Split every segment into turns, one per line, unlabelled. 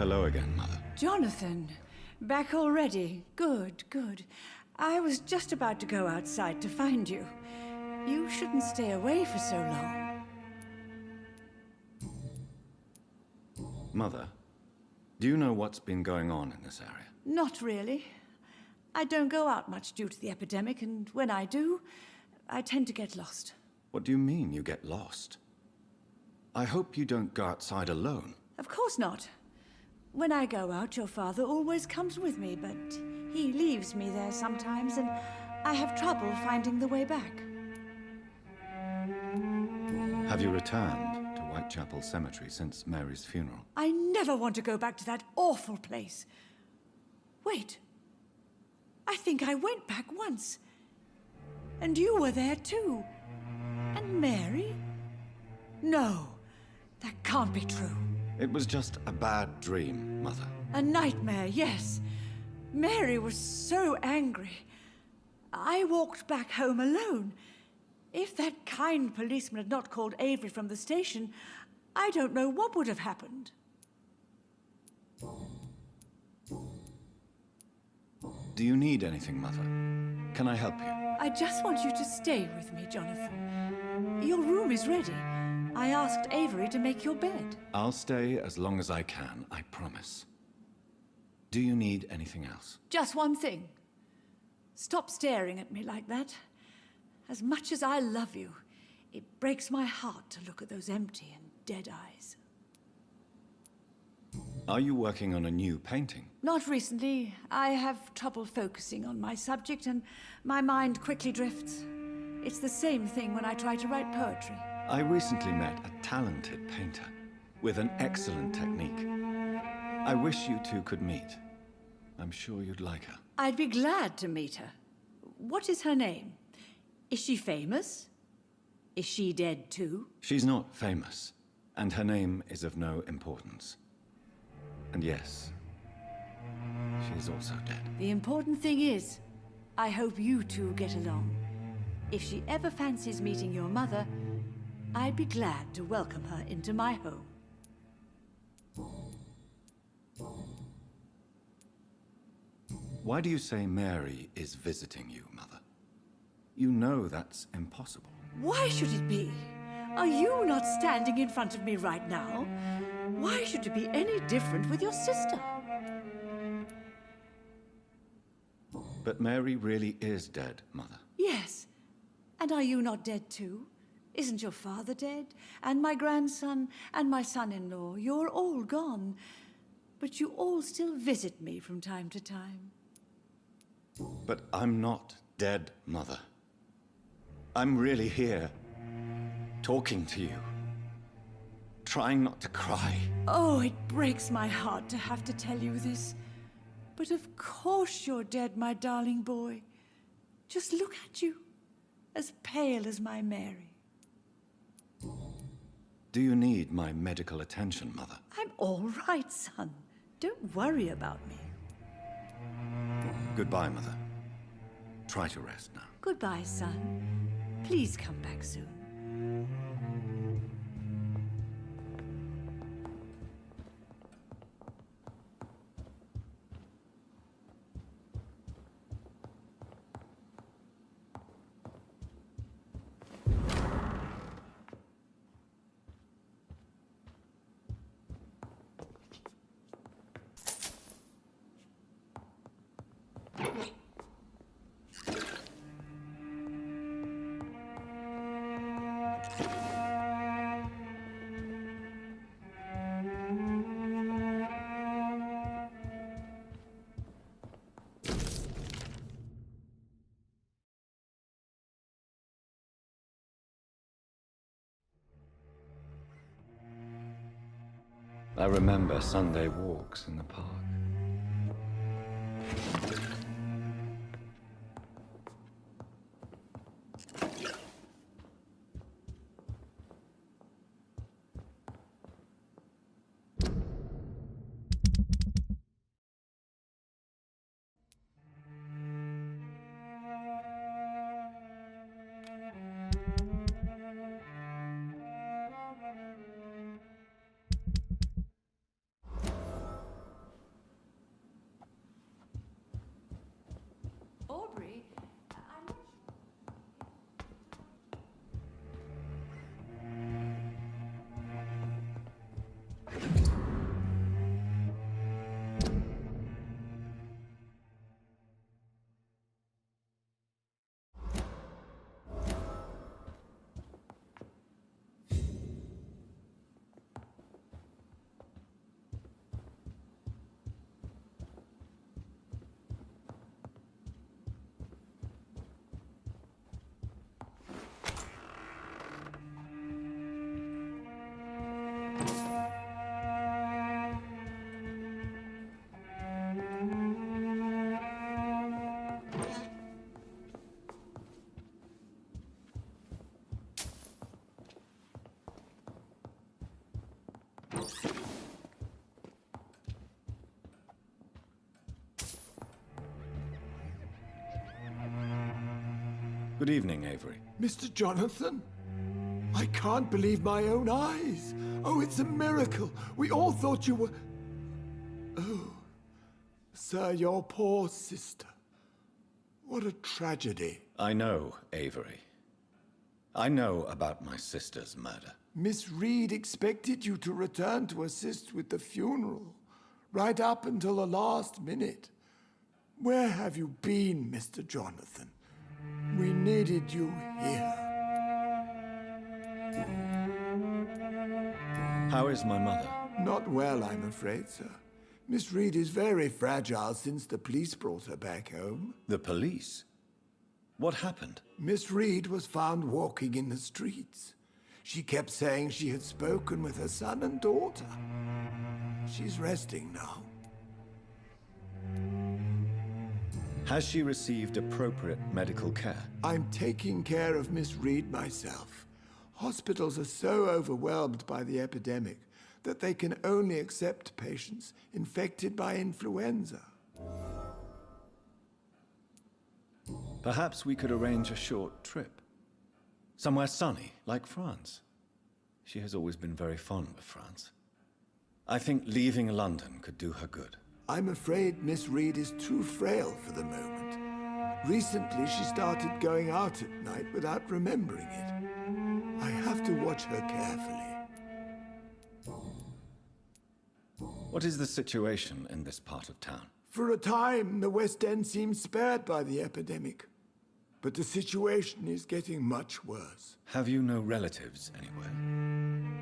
Hello again, Mother.
Jonathan, back already. Good, good. I was just about to go outside to find you. You shouldn't stay away for so long.
Mother, do you know what's been going on in this area?
Not really. I don't go out much due to the epidemic, and when I do, I tend to get lost.
What do you mean you get lost? I hope you don't go outside alone.
Of course not. When I go out, your father always comes with me, but he leaves me there sometimes, and I have trouble finding the way back.
Have you returned to Whitechapel Cemetery since Mary's funeral?
I never want to go back to that awful place. Wait. I think I went back once. And you were there too. And Mary? No, that can't be true.
It was just a bad dream, Mother.
A nightmare, yes. Mary was so angry. I walked back home alone. If that kind policeman had not called Avery from the station, I don't know what would have happened.
Do you need anything, Mother? Can I help you?
I just want you to stay with me, Jonathan. Your room is ready. I asked Avery to make your bed.
I'll stay as long as I can, I promise. Do you need anything else?
Just one thing. Stop staring at me like that. As much as I love you, it breaks my heart to look at those empty and dead eyes.
Are you working on a new painting?
Not recently. I have trouble focusing on my subject, and my mind quickly drifts. It's the same thing when I try to write poetry.
I recently met a talented painter with an excellent technique. I wish you two could meet. I'm sure you'd like her.
I'd be glad to meet her. What is her name? Is she famous? Is she dead too?
She's not famous, and her name is of no importance. And yes, she's also dead.
The important thing is, I hope you two get along. If she ever fancies meeting your mother, I'd be glad to welcome her into my home.
Why do you say Mary is visiting you, Mother? You know that's impossible.
Why should it be? Are you not standing in front of me right now? Why should it be any different with your sister?
But Mary really is dead, Mother.
Yes. And are you not dead too? Isn't your father dead? And my grandson, and my son-in-law, you're all gone. But you all still visit me from time to time.
But I'm not dead, Mother. I'm really here, talking to you, trying not to cry.
Oh, it breaks my heart to have to tell you this. But of course you're dead, my darling boy. Just look at you, as pale as my Mary.
Do you need my medical attention, Mother?
I'm all right, son. Don't worry about me.
Goodbye, Mother. Try to rest now.
Goodbye, son. Please come back soon.
I remember Sunday walks in the park. Good evening, Avery.
Mr. Jonathan? I can't believe my own eyes. Oh, it's a miracle. We all thought you were... Oh, sir, your poor sister. What a tragedy.
I know, Avery. I know about my sister's murder.
Miss Reed expected you to return to assist with the funeral, right up until the last minute. Where have you been, Mr. Jonathan? We needed you here.
How is my mother?
Not well, I'm afraid, sir. Miss Reed is very fragile since the police brought her back home.
The police? What happened?
Miss Reed was found walking in the streets. She kept saying she had spoken with her son and daughter. She's resting now.
Has she received appropriate medical care?
I'm taking care of Miss Reed myself. Hospitals are so overwhelmed by the epidemic that they can only accept patients infected by influenza.
Perhaps we could arrange a short trip. Somewhere sunny, like France. She has always been very fond of France. I think leaving London could do her good.
I'm afraid Miss Reed is too frail for the moment. Recently, she started going out at night without remembering it. I have to watch her carefully.
What is the situation in this part of town?
For a time, the West End seemed spared by the epidemic. But the situation is getting much worse.
Have you no relatives anywhere?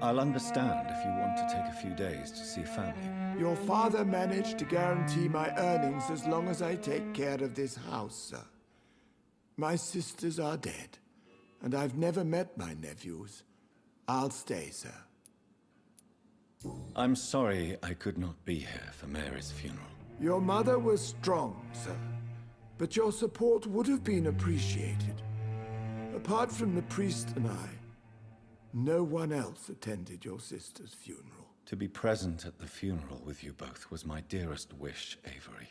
I'll understand if you want to take a few days to see family.
Your father managed to guarantee my earnings as long as I take care of this house, sir. My sisters are dead, and I've never met my nephews. I'll stay, sir.
I'm sorry I could not be here for Mary's funeral.
Your mother was strong, sir, but your support would have been appreciated. Apart from the priest and I, no one else attended your sister's funeral.
To be present at the funeral with you both was my dearest wish, Avery.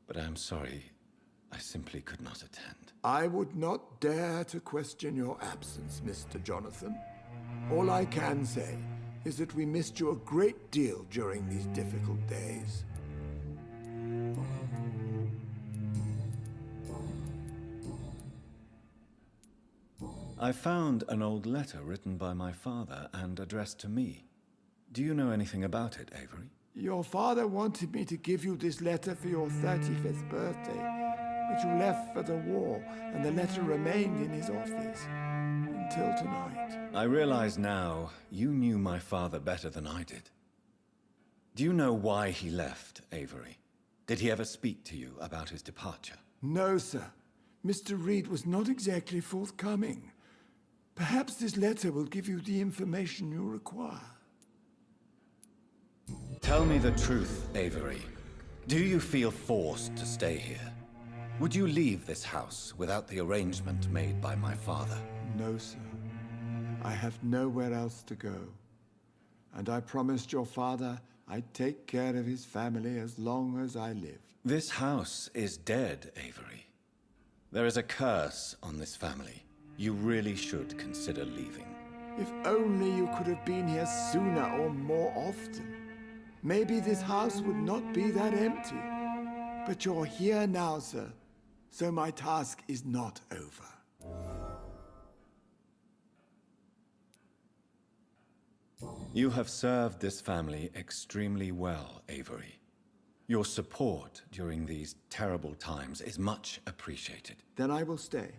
But I am sorry, I simply could not attend.
I would not dare to question your absence, Mr. Jonathan. All I can say is that we missed you a great deal during these difficult days.
I found an old letter written by my father and addressed to me. Do you know anything about it, Avery?
Your father wanted me to give you this letter for your 35th birthday, but you left for the war, and the letter remained in his office until tonight.
I realize now you knew my father better than I did. Do you know why he left, Avery? Did he ever speak to you about his departure?
No, sir. Mr. Reed was not exactly forthcoming. Perhaps this letter will give you the information you require.
Tell me the truth, Avery. Do you feel forced to stay here? Would you leave this house without the arrangement made by my father?
No, sir. I have nowhere else to go. And I promised your father I'd take care of his family as long as I live.
This house is dead, Avery. There is a curse on this family. You really should consider leaving.
If only you could have been here sooner or more often. Maybe this house would not be that empty. But you're here now, sir, so my task is not over.
You have served this family extremely well, Avery. Your support during these terrible times is much appreciated.
Then I will stay.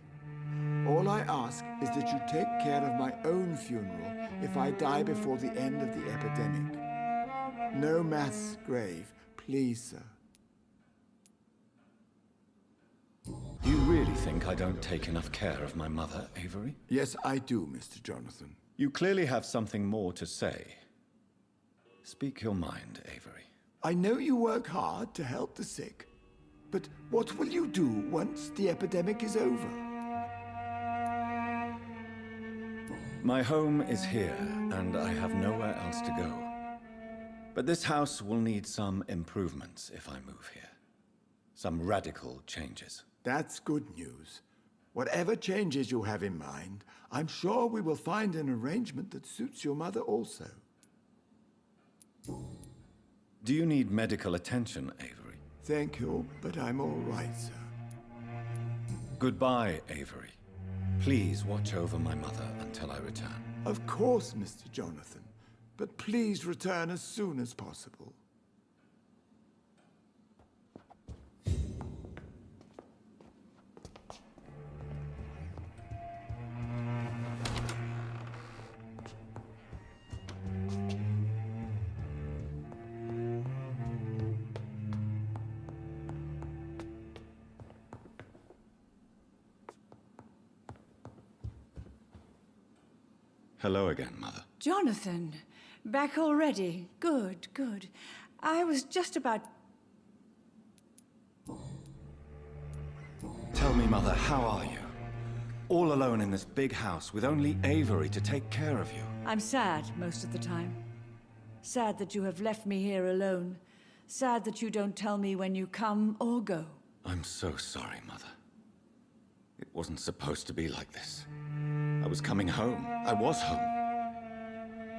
All I ask is that you take care of my own funeral if I die before the end of the epidemic. No mass grave, please, sir.
Do you really think I don't take enough care of my mother, Avery?
Yes, I do, Mr. Jonathan.
You clearly have something more to say. Speak your mind, Avery.
I know you work hard to help the sick, but what will you do once the epidemic is over?
My home is here, and I have nowhere else to go. But this house will need some improvements if I move here. Some radical changes.
That's good news. Whatever changes you have in mind, I'm sure we will find an arrangement that suits your mother also.
Do you need medical attention, Avery?
Thank you, but I'm all right, sir.
Goodbye, Avery. Please watch over my mother until I return.
Of course, Mr. Jonathan, but please return as soon as possible.
Hello again, Mother.
Jonathan, back already. Good, good. I was just about...
Tell me, Mother, how are you? All alone in this big house with only Avery to take care of you.
I'm sad most of the time. Sad that you have left me here alone. Sad that you don't tell me when you come or go.
I'm so sorry, Mother. It wasn't supposed to be like this. I was coming home. I was home.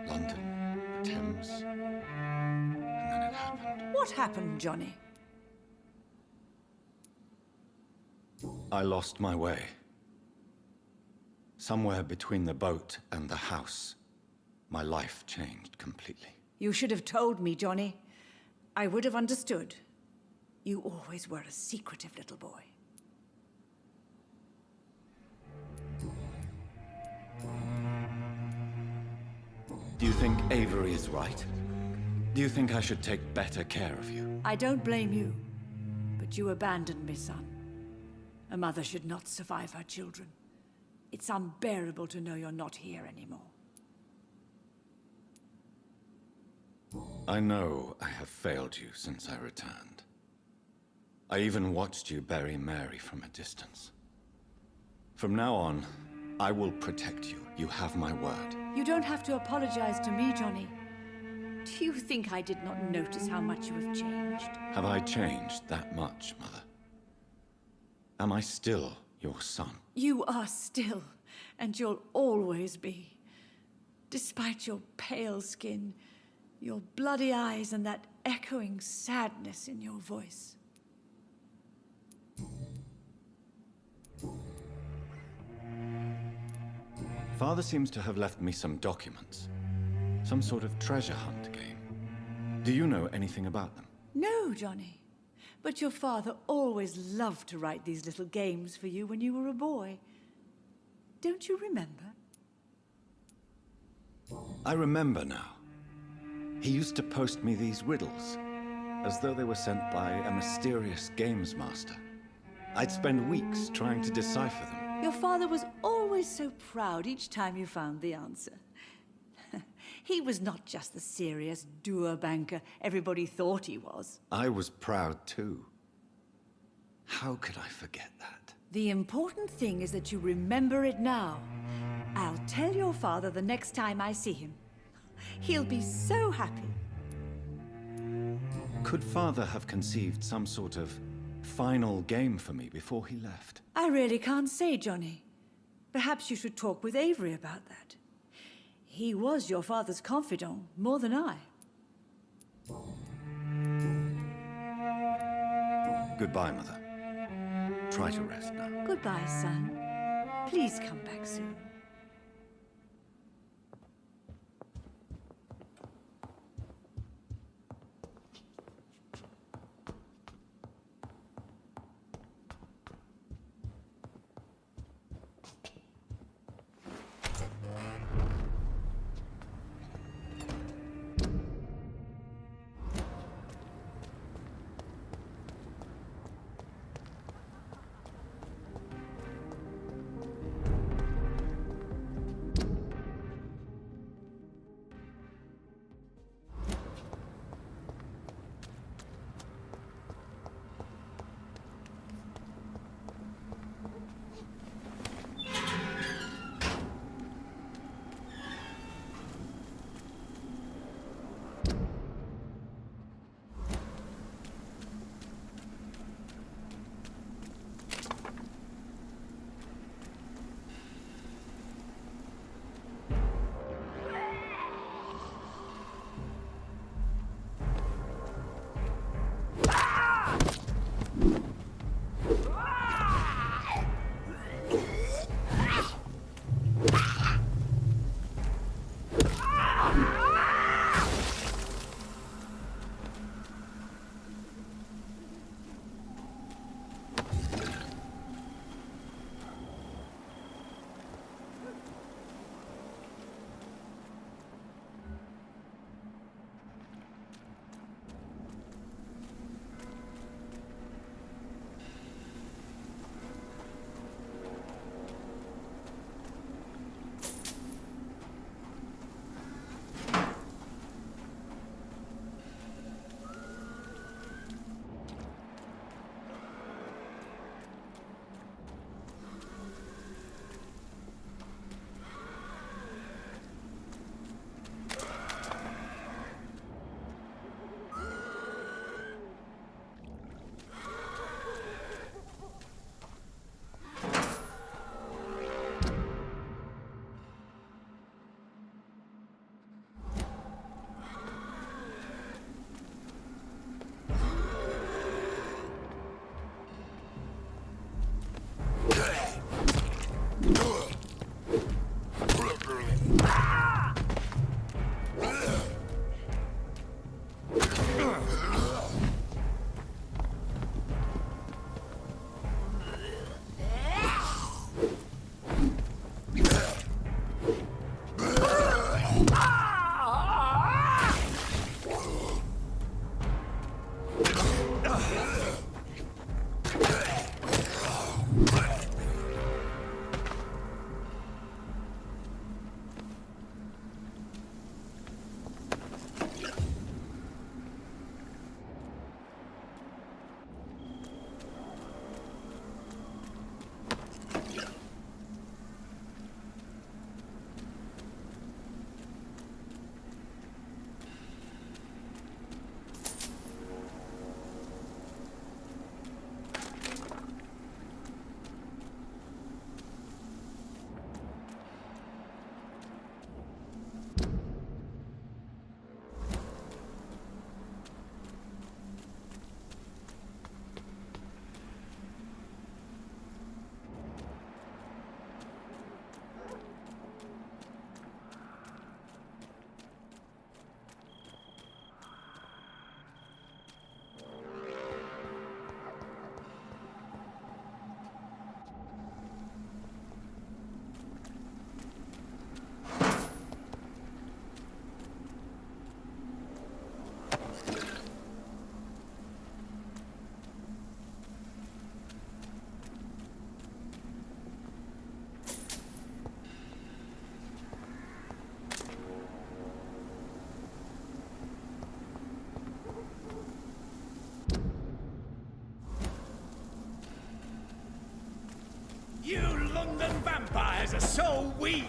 London, the Thames. And then it happened.
What happened, Johnny?
I lost my way. Somewhere between the boat and the house, my life changed completely.
You should have told me, Johnny. I would have understood. You always were a secretive little boy.
Do you think Avery is right? Do you think I should take better care of you?
I don't blame you, but you abandoned me, son. A mother should not survive her children. It's unbearable to know you're not here anymore.
I know I have failed you since I returned. I even watched you bury Mary from a distance. From now on, I will protect you. You have my word.
You don't have to apologize to me, Johnny. Do you think I did not notice how much you have changed?
Have I changed that much, Mother? Am I still your son?
You are still, and you'll always be. Despite your pale skin, your bloody eyes, and that echoing sadness in your voice.
Father seems to have left me some documents. Some sort of treasure hunt game. Do you know anything about them?
No, Johnny. But your father always loved to write these little games for you when you were a boy. Don't you remember?
I remember now. He used to post me these riddles, as though they were sent by a mysterious games master. I'd spend weeks trying to decipher them.
Your father was always so proud each time you found the answer. He was not just the serious doer banker everybody thought he was.
I was proud too. How could I forget that?
The important thing is that you remember it now. I'll tell your father the next time I see him. He'll be so happy.
Could Father have conceived some sort of final game for me before he left?
I really can't say, Johnny. Perhaps you should talk with Avery about that. He was your father's confidant, more than I.
Goodbye, Mother. Try to rest now.
Goodbye, son. Please come back soon.
we.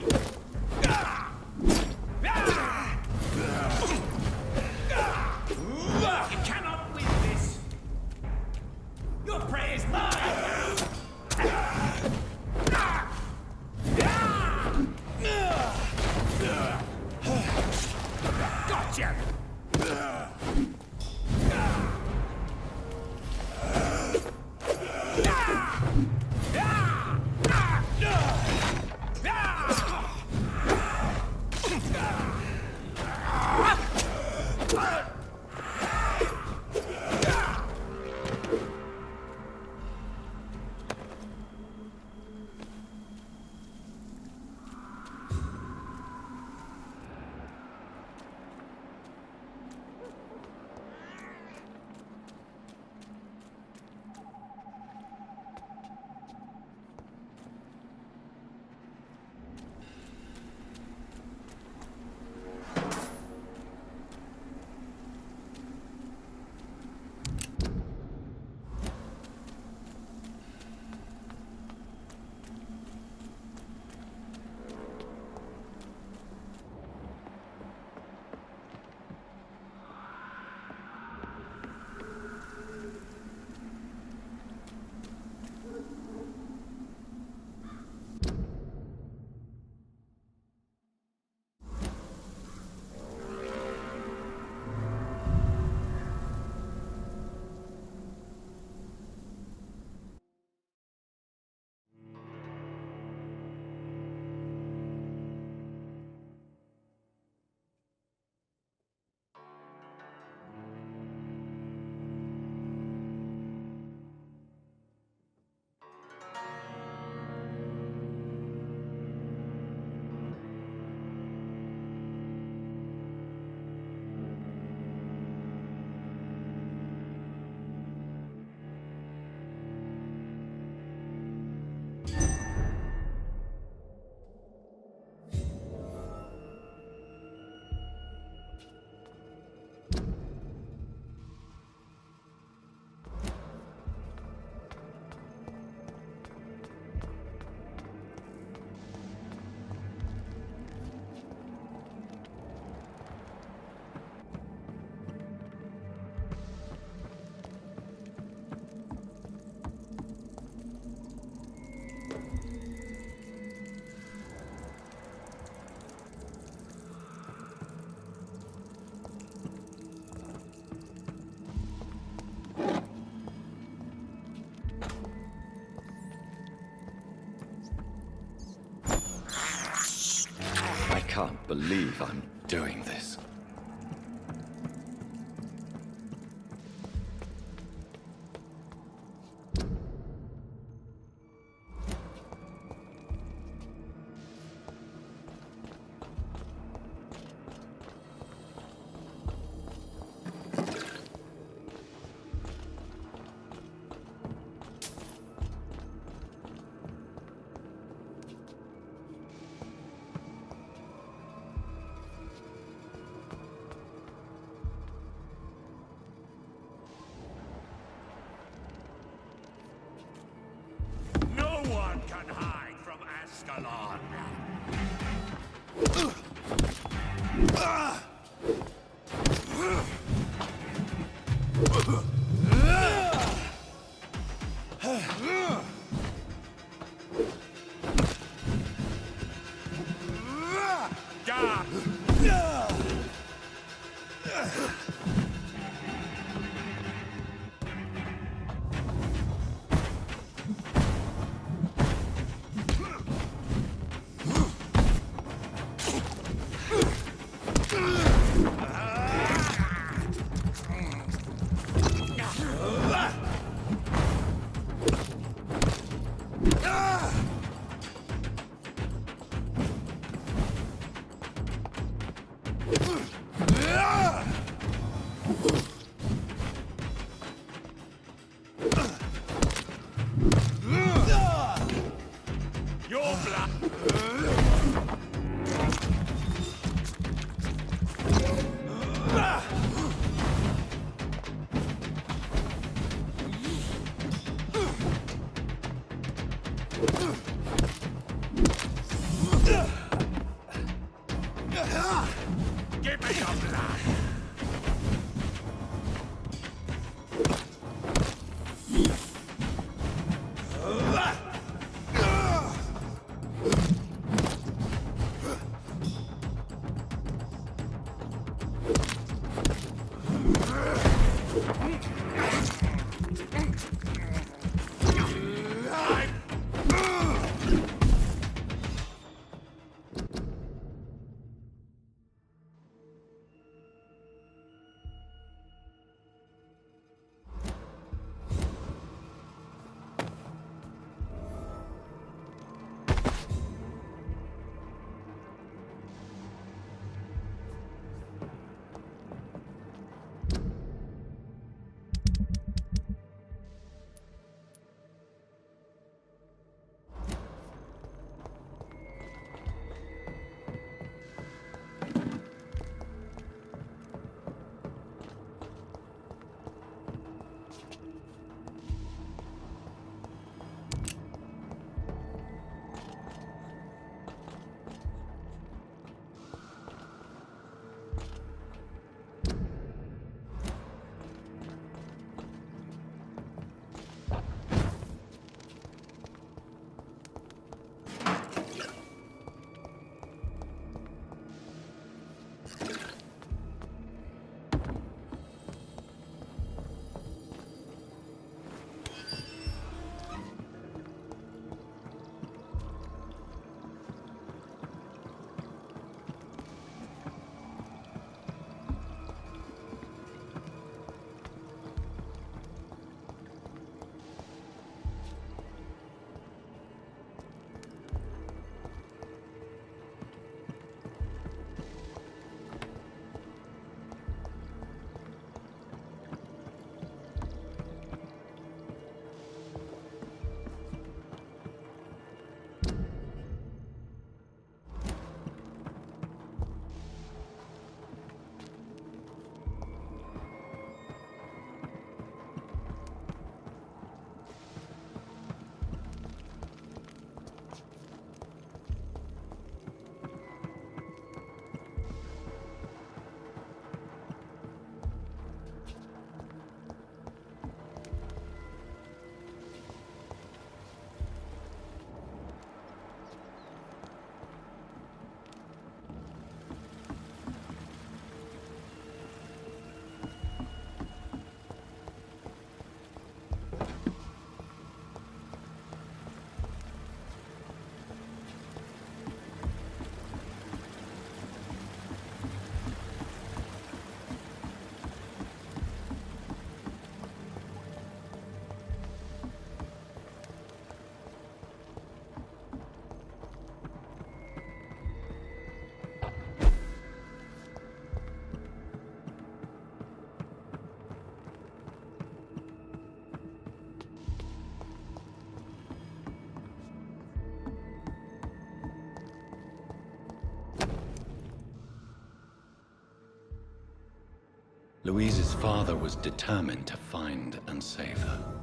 You cannot win this. Your prey is mine. Gotcha.
I can't believe I'm doing this.
No one can hide from Ascalon. Your blood. Give me your blood!
Louise's father was determined to find and save her.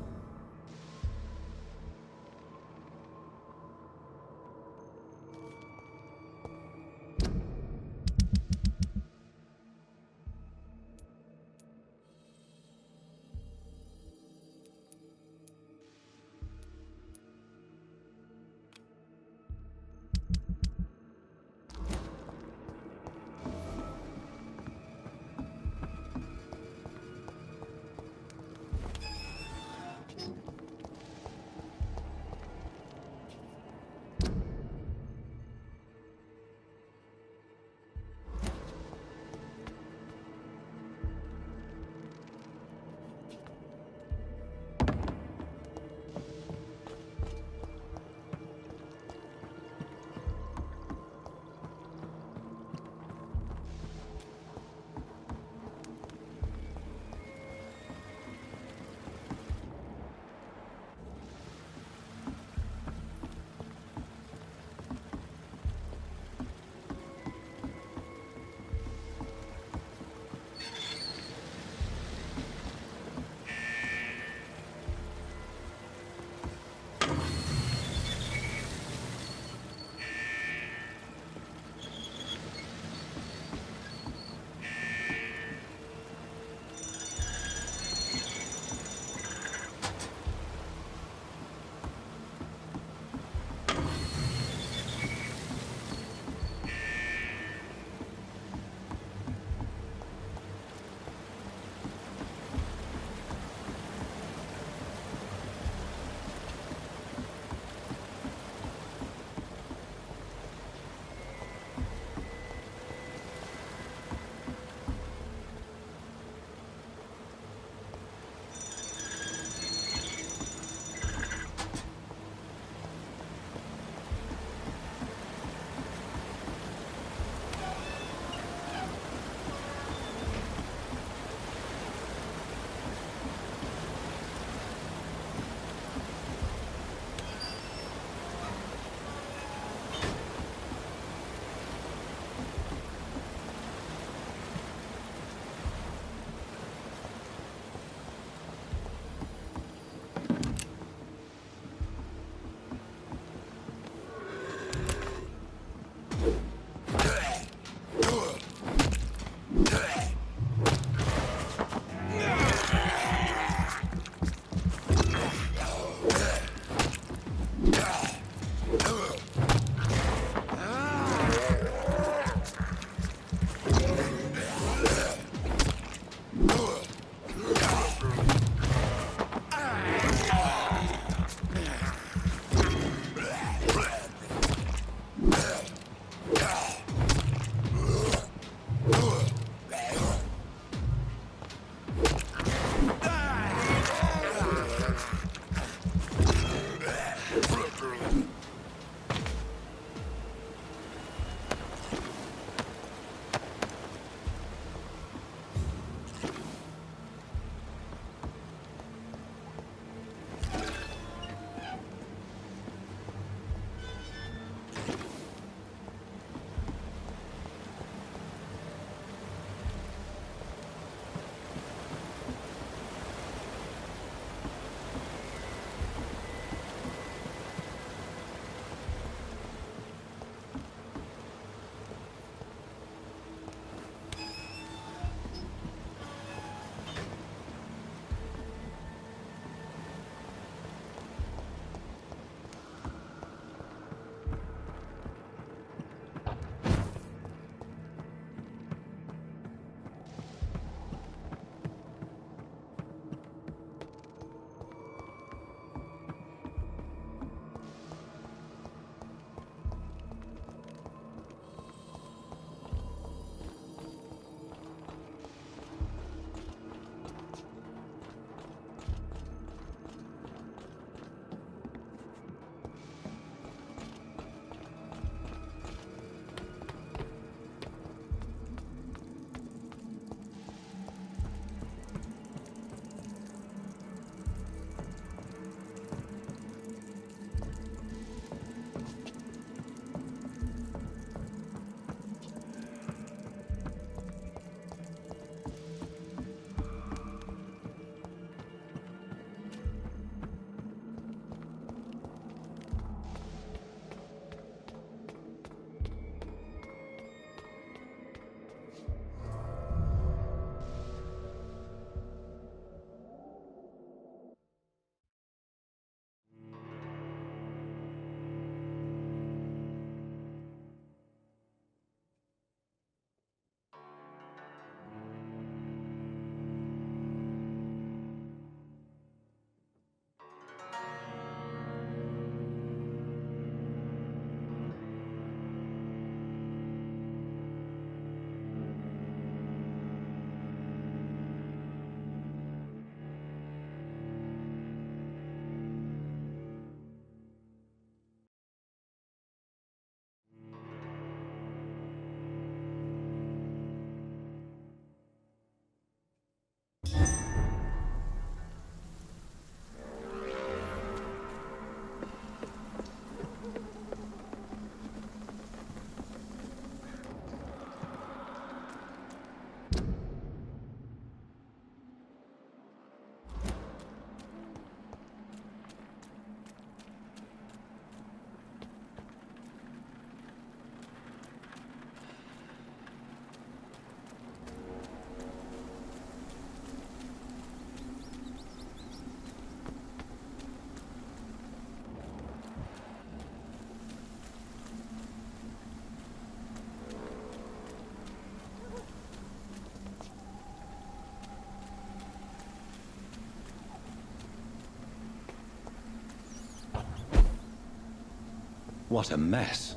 What a mess.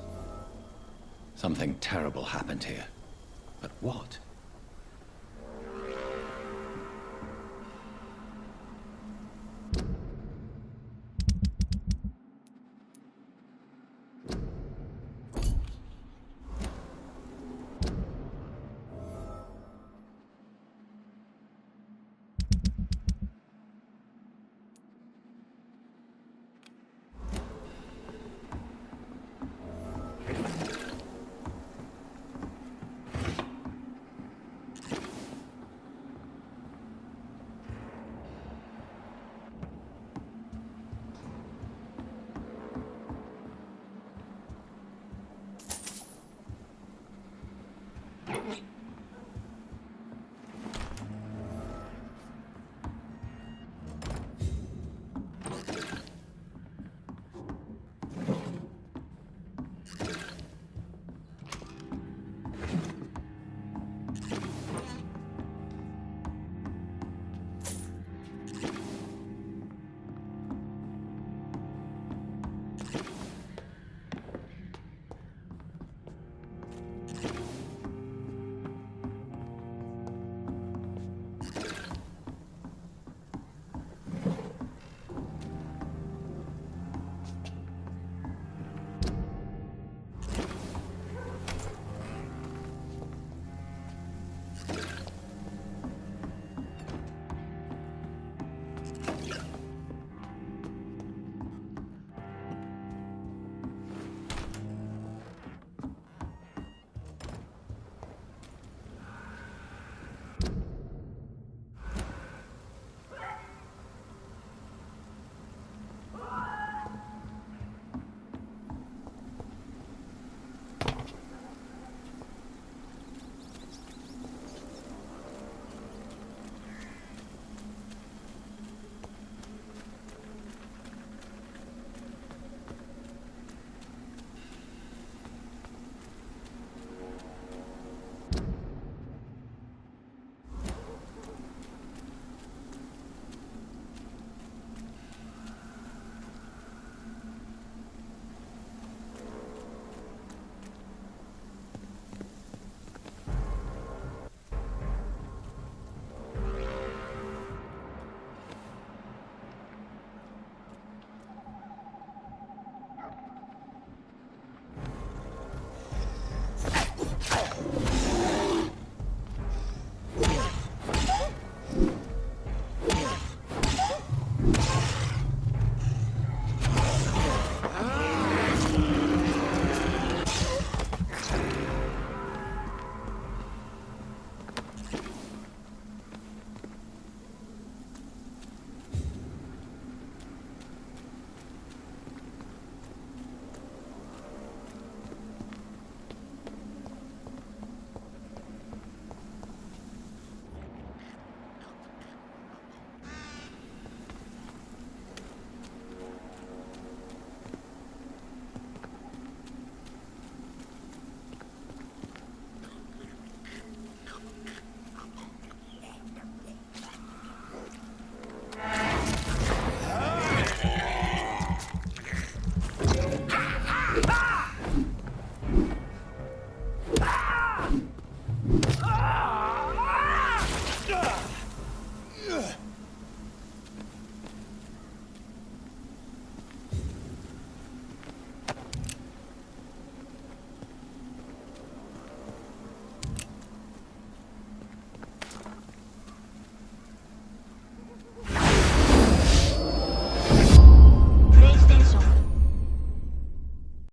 Something terrible happened here. But what?